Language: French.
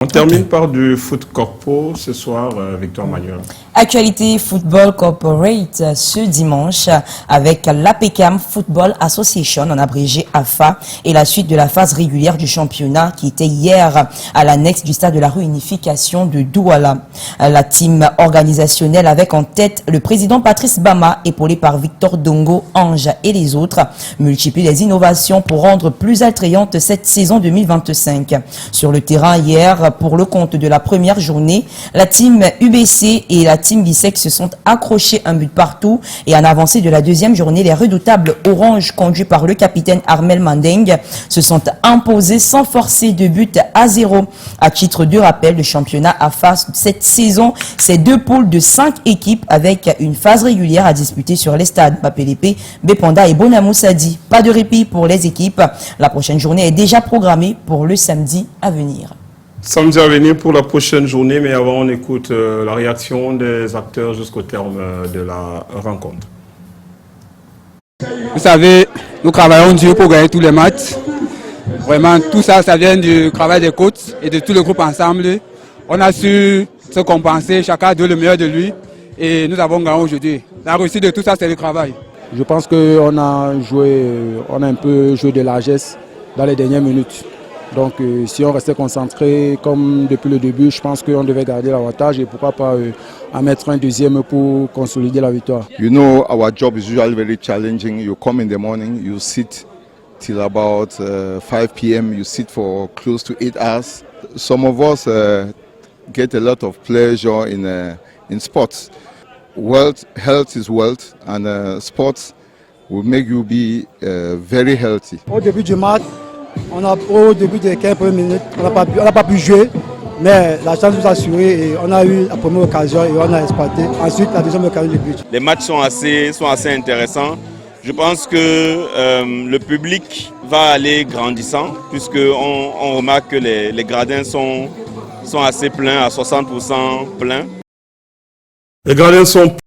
On termine par du foot corpo ce soir, Victor Manuel. Actualité Football Corporate ce dimanche avec l'APCAM Football Association, en abrégé AFA, et la suite de la phase régulière du championnat qui était hier à l'annexe du stade de la réunification de Douala. La team organisationnelle avec en tête le président Patrice Bama, épaulé par Victor Dongo, Ange et les autres, multiplient les innovations pour rendre plus attrayante cette saison 2025. Sur le terrain hier, pour le compte de la première journée, la team UBC et la team Bissec se sont accrochés un but partout, et en avancée de la deuxième journée, les redoutables Orange, conduits par le capitaine Armel Mandeng, se sont imposés sans forcer de but à 0. À titre de rappel, le championnat AFA cette saison, c'est 2 poules de 5 équipes avec une phase régulière à disputer sur les stades Bapelépé, Bepanda et Bonamoussadi. Pas de répit pour les équipes. La prochaine journée est déjà programmée pour le samedi à venir. Samedi à venir pour la prochaine journée, mais avant on écoute la réaction des acteurs jusqu'au terme de la rencontre. Vous savez, nous travaillons dur pour gagner tous les matchs. Vraiment, tout ça, ça vient du travail des coachs et de tout le groupe ensemble. On a su se compenser, chacun a donné le meilleur de lui, et nous avons gagné aujourd'hui. La réussite de tout ça, c'est le travail. Je pense qu'on a un peu joué de largesse dans les dernières minutes. Donc si on restait concentré comme depuis le début, je pense qu'on devait garder l'avantage et pourquoi pas en mettre un deuxième pour consolider la victoire. You know, our job is usually very challenging. You come in the morning, you sit till about 5 p.m. You sit for close to 8 hours. Some of us get a lot of pleasure in sports. Health is wealth, and sports will make you be very healthy. Au début du match, au début des 15 premières minutes, on n'a pas pu jouer, mais la chance nous a assuré et on a eu la première occasion et on a exploité. Ensuite, la deuxième occasion du but. Les matchs sont assez intéressants. Je pense que le public va aller grandissant, puisqu'on remarque que les gradins sont assez pleins, à 60% pleins. Les gradins sont